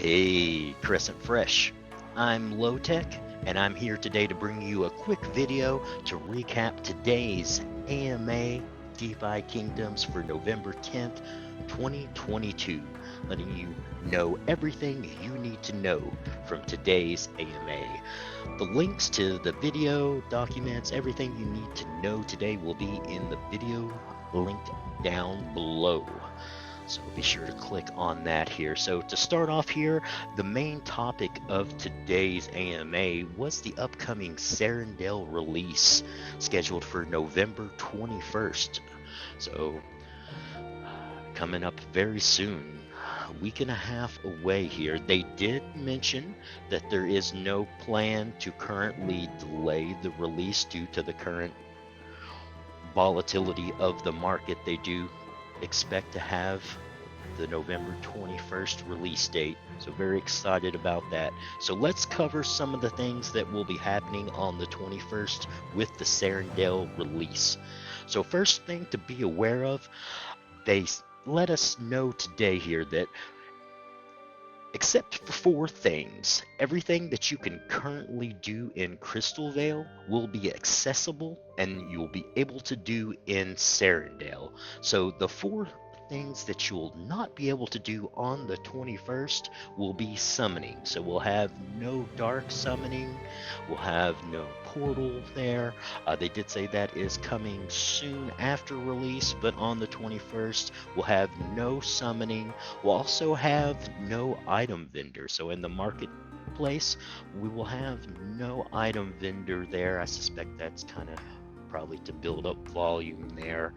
Hey, Crescent Fresh. I'm Low Tech, and I'm here today to bring you a quick video to recap today's AMA DeFi Kingdoms for November 10th, 2022, letting you know everything you need to know from today's AMA. The links to the video, documents, everything you need to know today will be in the video linked down below. So be sure to click on that here. So to start off here, the main topic of today's AMA was the upcoming Serendale release scheduled for November 21st. So coming up very soon, a week and a half away here. They did mention that there is no plan to currently delay the release due to the current volatility of the market. They do expect to have the November 21st release date, so very excited about that. So let's cover some of the things that will be happening on the 21st with the Serendale release. So first thing to be aware of, they let us know today here that except for 4 things, everything that you can currently do in Crystal Vale will be accessible and you'll be able to do in Serendale. So the 4 things that you'll not be able to do on the 21st will be summoning. So we'll have no dark summoning, we'll have no portal there. They did say that is coming soon after release, but on the 21st we'll have no summoning. We'll also have no item vendor. So in the marketplace we will have no item vendor there. I suspect that's kind of probably to build up volume there.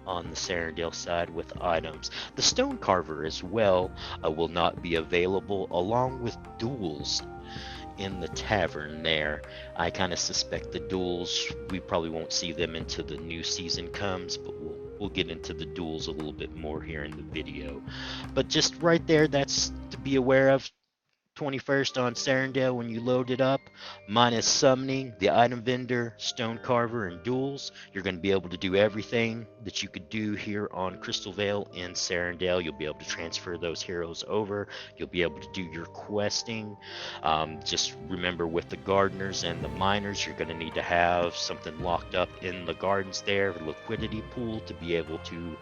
On the Serendale side with items. The Stone Carver as well will not be available, along with duels in the tavern there. I kind of suspect the duels, we probably won't see them until the new season comes, but we'll get into the duels a little bit more here in the video. But just right there, that's to be aware of. 21st on Serendale when you load it up, minus summoning, the item vendor, stone carver, and duels. You're going to be able to do everything that you could do here on Crystal Vale in Serendale. You'll be able to transfer those heroes over. You'll be able to do your questing. Just remember with the gardeners and the miners, you're going to need to have something locked up in the gardens there, a liquidity pool, to be able to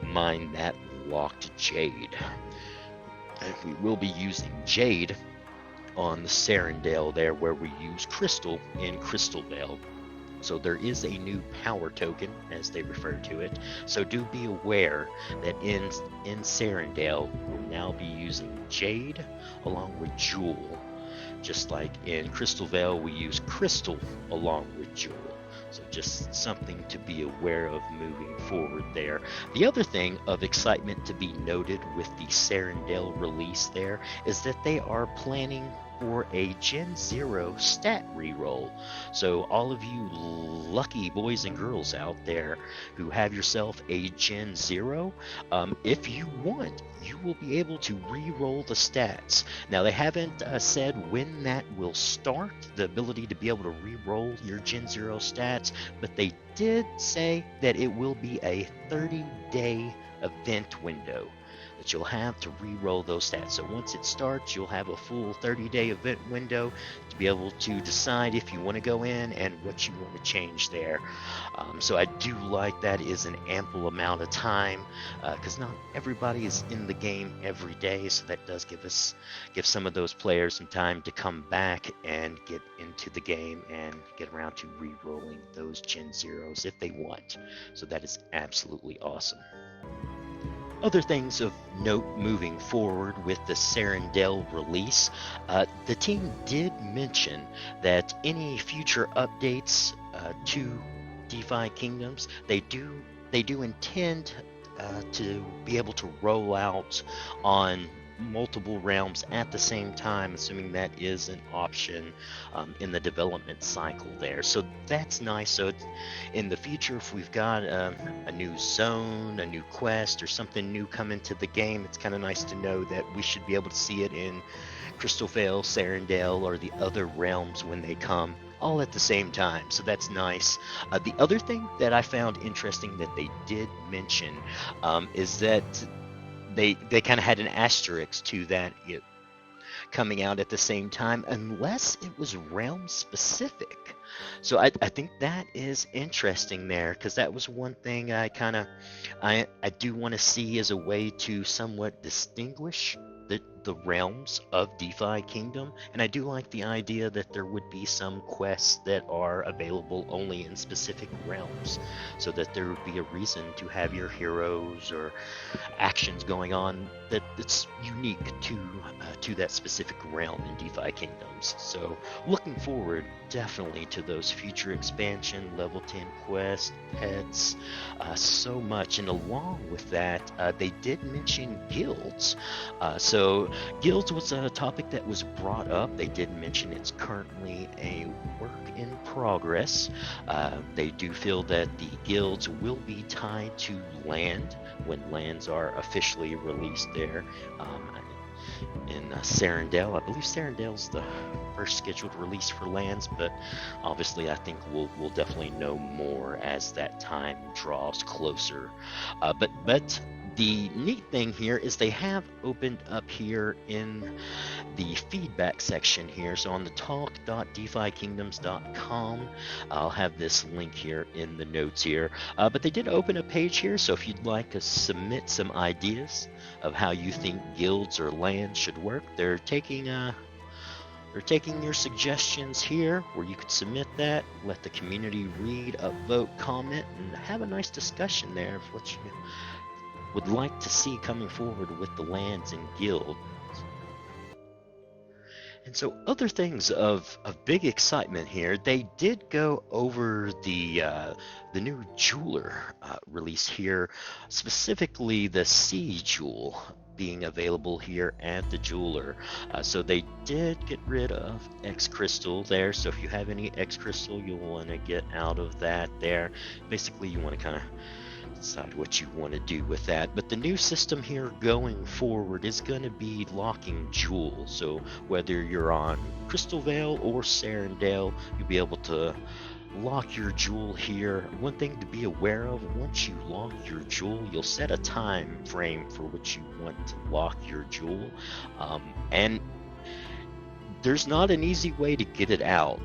mine that locked jade. And we will be using jade on the Serendale there, where we use crystal in Crystal Vale. So there is a new power token, as they refer to it. So do be aware that in Serendale we'll now be using jade along with jewel. Just like in Crystal Vale we use crystal along with jewel. So just something to be aware of moving forward there. The other thing of excitement to be noted with the Serendale release there is that they are planning for a Gen0 stat reroll. So all of you lucky boys and girls out there who have yourself a Gen0, if you want, you will be able to reroll the stats. Now they haven't said when that will start, the ability to be able to reroll your Gen0 stats, but they did say that it will be a 30-day event window that you'll have to re-roll those stats. So once it starts, you'll have a full 30-day event window to be able to decide if you want to go in and what you want to change there. So I do like that is an ample amount of time, because not everybody is in the game every day, so that does give some of those players some time to come back and get into the game and get around to re-rolling those Gen0s if they want. So that is absolutely awesome. Other things of note moving forward with the Serendale release, the team did mention that any future updates to DeFi Kingdoms, they do intend to be able to roll out on multiple realms at the same time, assuming that is an option in the development cycle there. So that's nice. So in the future, if we've got a new zone, a new quest, or something new come into the game, it's kind of nice to know that we should be able to see it in Crystal Vale, Serendale, or the other realms when they come, all at the same time. So that's nice. The other thing that I found interesting that they did mention is that they kind of had an asterisk to that coming out at the same time, unless it was realm specific. So I think that is interesting there, because that was one thing I do want to see as a way to somewhat distinguish the realms of DeFi Kingdom. And I do like the idea that there would be some quests that are available only in specific realms, so that there would be a reason to have your heroes or actions going on that's unique to that specific realm in DeFi Kingdoms. So looking forward definitely to those future expansion, level 10 quests, pets, so much. And along with that, they did mention guilds. So guilds was a topic that was brought up. They did mention it's currently a work in progress. They do feel that the guilds will be tied to land when lands are officially released there in Serendale. I believe Serendale's the first scheduled release for lands, but obviously I think we'll definitely know more as that time draws closer. But the neat thing here is they have opened up here in the feedback section here. So on the talk.defykingdoms.com, I'll have this link here in the notes here. But they did open a page here, so if you'd like to submit some ideas of how you think guilds or lands should work, they're taking your suggestions here, where you could submit that, let the community read, upvote, comment, and have a nice discussion there of what you would like to see coming forward with the lands and guilds. And so other things of big excitement here, they did go over the new jeweler release here, specifically the Sea Jewel being available here at the jeweler. So they did get rid of X Crystal there. So if you have any X Crystal, you'll want to get out of that there. Basically, you want to kind of decide what you want to do with that. But the new system here going forward is going to be locking jewels. So whether you're on Crystal Vale or Serendale, you'll be able to lock your jewel here. One thing to be aware of, once you lock your jewel, you'll set a time frame for which you want to lock your jewel, and there's not an easy way to get it out.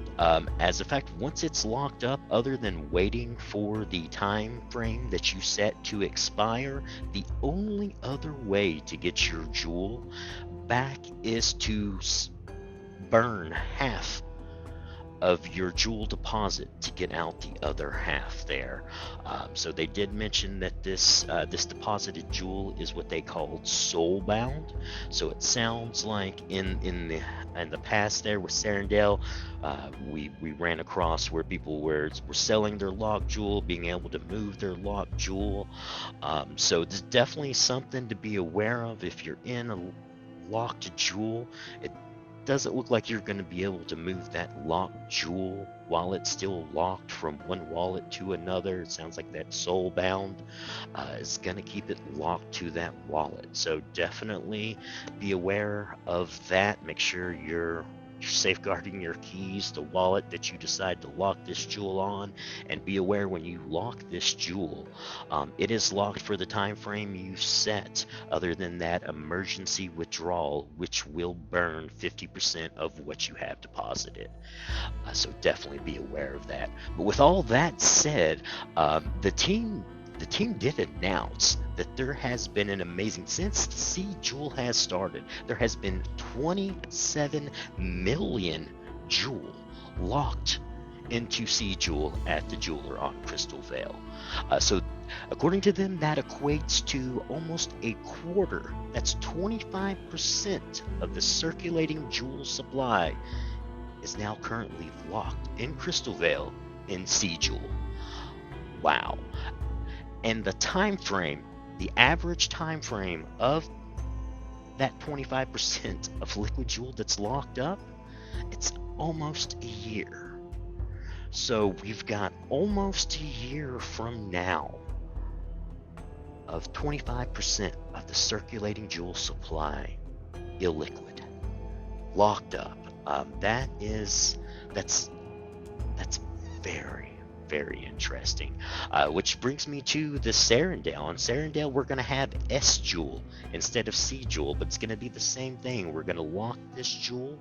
As a fact, once it's locked up, other than waiting for the time frame that you set to expire, the only other way to get your jewel back is to burn half of your jewel deposit to get out the other half there. So they did mention that this deposited jewel is what they called soulbound. So it sounds like in the past there with Serendale, we ran across where people were selling their locked jewel, being able to move their locked jewel. So it's definitely something to be aware of if you're in a locked jewel. It doesn't look like you're going to be able to move that locked jewel while it's still locked from one wallet to another. It sounds like that soulbound is going to keep it locked to that wallet. So definitely be aware of that. Make sure you're safeguarding your keys, the wallet that you decide to lock this jewel on, and be aware when you lock this jewel, it is locked for the time frame you set, other than that emergency withdrawal, which will burn 50% of what you have deposited. So definitely be aware of that. But with all that said, the team did announce that there has been an amazing, since Sea Jewel has started, there has been 27 million jewel locked into Sea Jewel at the jeweler on Crystal Vale. So according to them, that equates to almost a quarter. That's 25% of the circulating jewel supply is now currently locked in Crystal Vale in Sea Jewel. Wow. And the time frame, the average time frame of that 25% of liquid jewel that's locked up, it's almost a year. So we've got almost a year from now of 25% of the circulating jewel supply illiquid, locked up. That's very, very interesting. Which brings me to the Serendale. On Serendale, we're going to have S Jewel instead of C Jewel, but it's going to be the same thing. We're going to lock this jewel,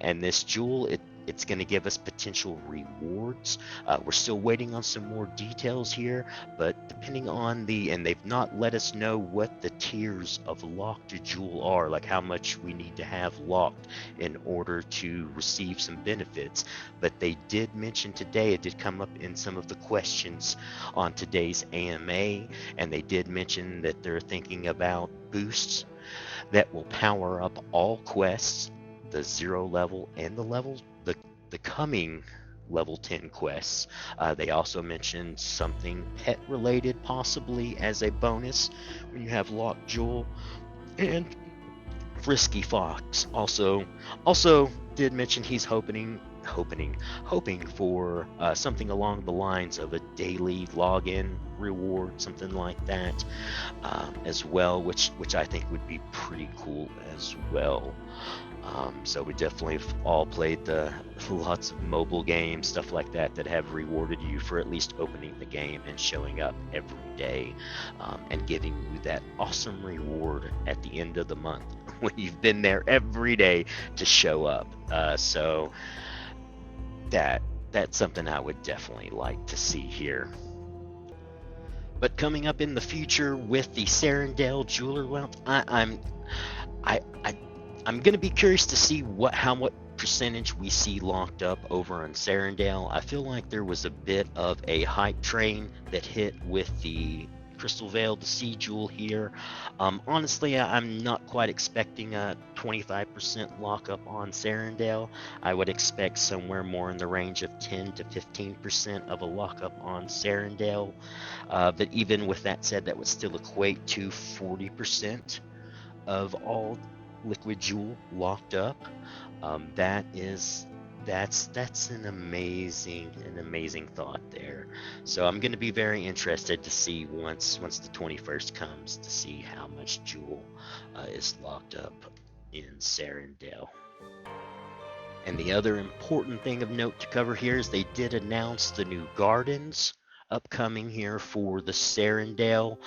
and this jewel, it's going to give us potential rewards. We're still waiting on some more details here, but depending on and they've not let us know what the tiers of locked jewel are, like how much we need to have locked in order to receive some benefits. But they did mention today, it did come up in some of the questions on today's AMA, and they did mention that they're thinking about boosts that will power up all quests, the 0 level and the coming level 10 quests. They also mentioned something pet related possibly as a bonus when you have locked jewel. And Frisky Fox also did mention he's hoping for something along the lines of a daily login reward, something like that, as well, which I think would be pretty cool as well. So we definitely have all played lots of mobile games, stuff like that, that have rewarded you for at least opening the game and showing up every day, and giving you that awesome reward at the end of the month when you've been there every day to show up. So that's something I would definitely like to see here. But coming up in the future with the Serendale Jeweler Wealth, I'm gonna be curious to see what percentage we see locked up over on Serendale. I feel like there was a bit of a hype train that hit with the Crystal Veil, the Sea Jewel here. Honestly, I'm not quite expecting a 25% lockup on Serendale. I would expect somewhere more in the range of 10 to 15% of a lockup on Serendale. But even with that said, that would still equate to 40% of all liquid jewel locked up. That's an amazing thought there. So I'm going to be very interested to see once the 21st comes, to see how much jewel is locked up in Serendale. And the other important thing of note to cover here is they did announce the new gardens upcoming here for the Serendale.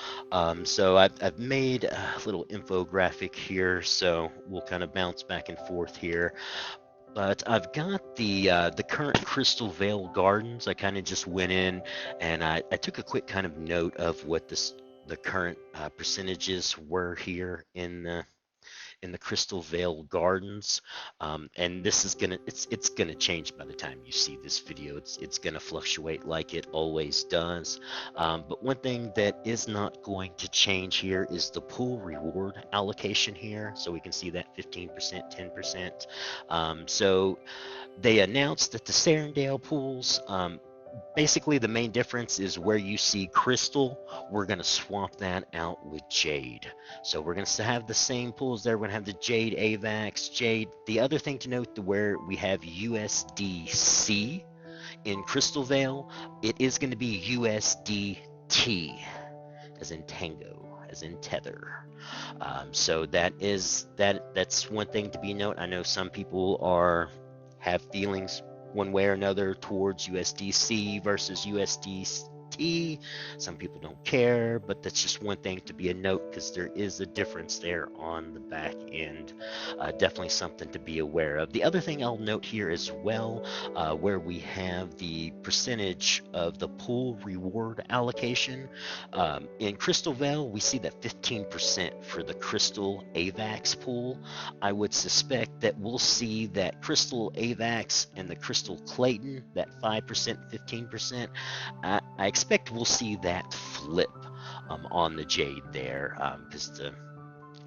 So I've made a little infographic here, so we'll kind of bounce back and forth here. But I've got the current Crystal Vale Gardens. I kind of just went in and I took a quick kind of note of what the current percentages were here in the Crystal Vale Gardens, and this is it's gonna change by the time you see this video. It's gonna fluctuate like it always does. But one thing that is not going to change here is the pool reward allocation here. So we can see that 15%, 10%. So they announced that the Serendale pools, basically the main difference is where you see crystal, we're going to swap that out with jade. So we're going to have the same pools there. We're going to have the jade AVAX, jade. The other thing to note, where we have USDC in Crystal Vale, it is going to be USDT, as in tango, as in tether. So that's one thing to be noted. I know some people have feelings one way or another towards USDC versus USDT. Some people don't care, but that's just one thing to be a note, because there is a difference there on the back end. Definitely something to be aware of. The other thing I'll note here as well, where we have the percentage of the pool reward allocation. In Crystal Vale, we see that 15% for the Crystal AVAX pool. I would suspect that we'll see that Crystal AVAX and the Crystal Klaytn, that 5%, 15%. I expect we'll see that flip on the Jade there, because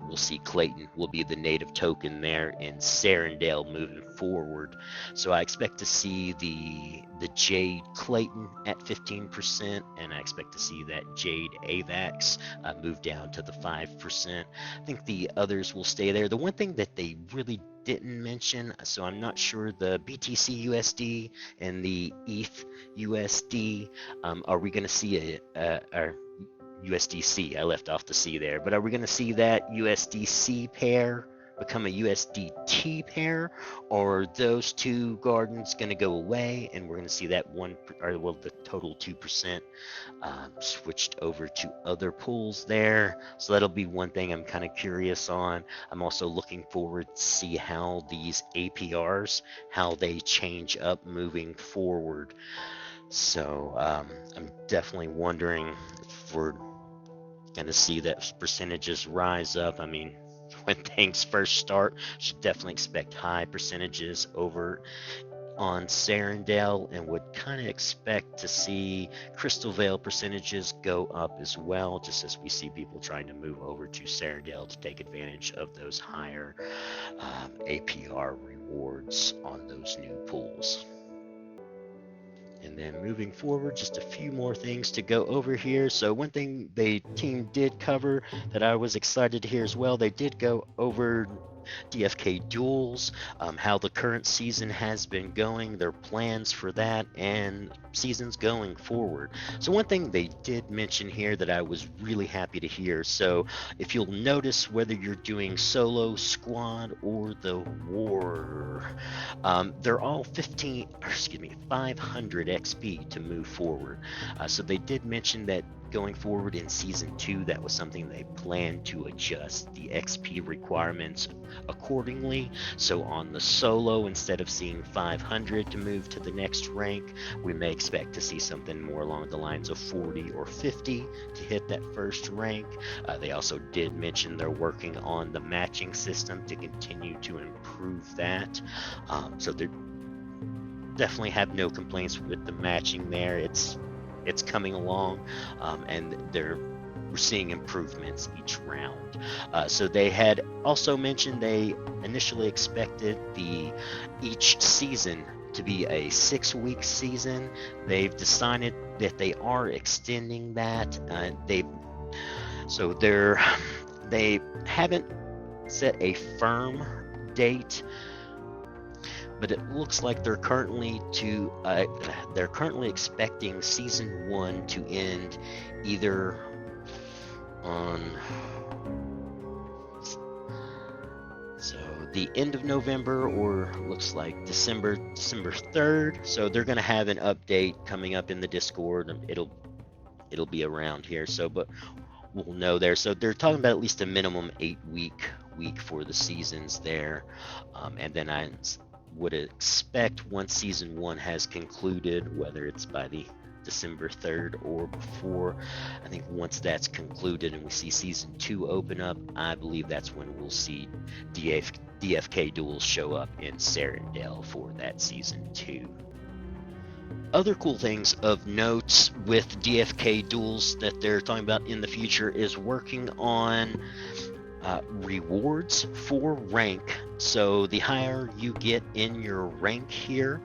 we'll see Klaytn will be the native token there in Serendale moving forward. So I expect to see the Jade Klaytn at 15%, and I expect to see that Jade AVAX move down to the 5%. I think the others will stay there. The one thing that they really didn't mention, so I'm not sure, the BTC USD and the ETH USD, are we going to see a USDC, I left off the C there, but are we going to see that USDC pair become a USDT pair, or are those two gardens going to go away and we're going to see that the total 2% switched over to other pools there. So that'll be one thing I'm kind of curious on. I'm also looking forward to see how these APRs, how they change up moving forward. So I'm definitely wondering if we're going to see that percentages rise up. I mean, when things first start, should definitely expect high percentages over on Serendale, and would kind of expect to see Crystal Vale percentages go up as well, just as we see people trying to move over to Serendale to take advantage of those higher APR rewards on those new pools. And then moving forward, just a few more things to go over here. So one thing the team did cover that I was excited to hear as well, they did go over DFK duels, how the current season has been going, their plans for that, and seasons going forward. So one thing they did mention here that I was really happy to hear. So if you'll notice, whether you're doing solo, squad, or the war, they're all 500 XP to move forward. So they did mention that going forward in season 2, that was something they planned to adjust the XP requirements accordingly. So on the solo, instead of seeing 500 to move to the next rank, we may expect to see something more along the lines of 40 or 50 to hit that first rank. They also did mention they're working on the matching system to continue to improve that. So they definitely have no complaints with the matching there. It's coming along, and we're seeing improvements each round. So they had also mentioned they initially expected each season to be a 6-week season. They've decided that they are extending that. They haven't set a firm date, but it looks like they're currently expecting season 1 to end either on the end of November, or looks like December 3rd. So they're going to have an update coming up in the Discord. It'll be around here. So, but we'll know there. So they're talking about at least a minimum 8-week for the seasons there, and then I would expect once season 1 has concluded, whether it's by the December 3rd or before, I think once that's concluded and we see season 2 open up, I believe that's when we'll see DFK duels show up in Serendale for that season 2. Other cool things of note with DFK duels that they're talking about in the future is working on rewards for rank. So the higher you get in your rank here,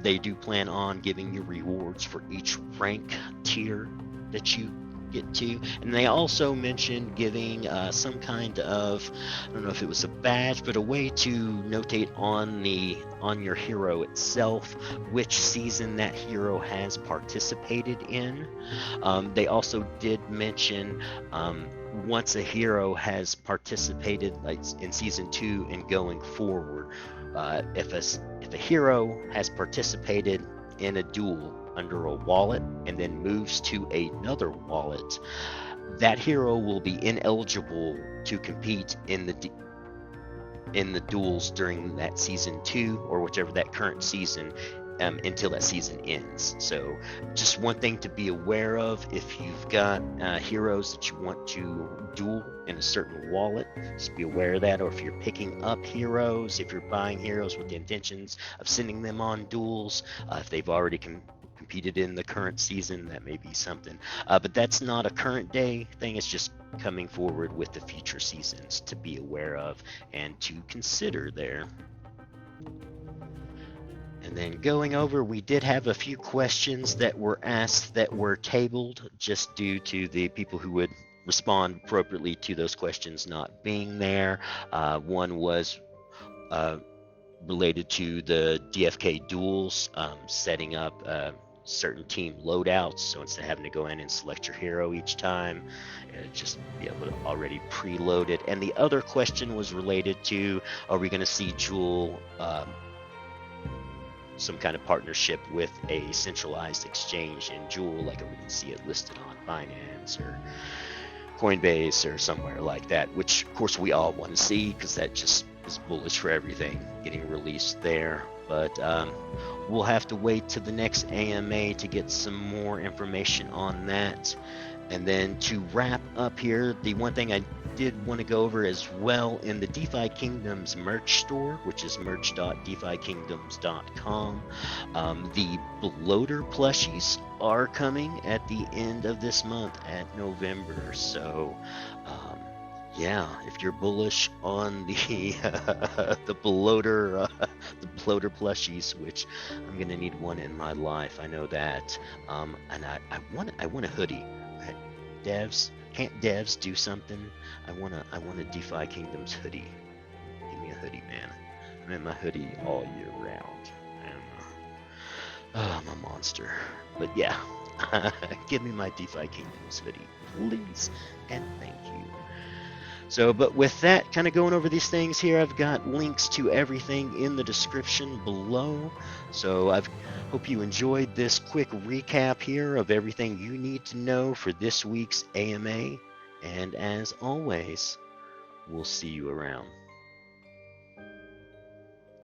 they do plan on giving you rewards for each rank tier that you get to. And they also mentioned giving some kind of, I don't know if it was a badge, but a way to notate on your hero itself which season that hero has participated in. They also did mention once a hero has participated, like in season 2 and going forward, if a hero has participated in a duel under a wallet and then moves to another wallet, that hero will be ineligible to compete in the duels during that season 2 or whichever that current season, until that season ends. So just one thing to be aware of, if you've got heroes that you want to duel in a certain wallet, just be aware of that. Or if you're picking up heroes, if you're buying heroes with the intentions of sending them on duels, if they've already competed in the current season, that may be something. But that's not a current day thing, it's just coming forward with the future seasons to be aware of and to consider there. And then going over, we did have a few questions that were asked that were tabled just due to the people who would respond appropriately to those questions not being there. One was related to the DFK duels, setting up certain team loadouts. So instead of having to go in and select your hero each time, just be able to already preload it. And the other question was related to, are we going to see Jewel some kind of partnership with a centralized exchange in Jewel, like we can see it listed on Binance or Coinbase or somewhere like that, which of course we all want to see because that just is bullish for everything getting released there. But we'll have to wait to the next AMA to get some more information on that. And then to wrap up here, the one thing I did want to go over as well, in the DeFi Kingdoms merch store, which is merch.defykingdoms.com, the bloater plushies are coming at the end of this month at November. So yeah, if you're bullish on the the bloater plushies, which I'm gonna need one in my life, I know that. And I want a hoodie. Devs, can't devs do something? I want a DeFi Kingdoms hoodie. Give me a hoodie, man. I'm in my hoodie all year round. I'm a monster. But yeah, give me my DeFi Kingdoms hoodie, please, and thank you. So, but with that, kind of going over these things here, I've got links to everything in the description below. So I hope you enjoyed this quick recap here of everything you need to know for this week's AMA. And as always, we'll see you around.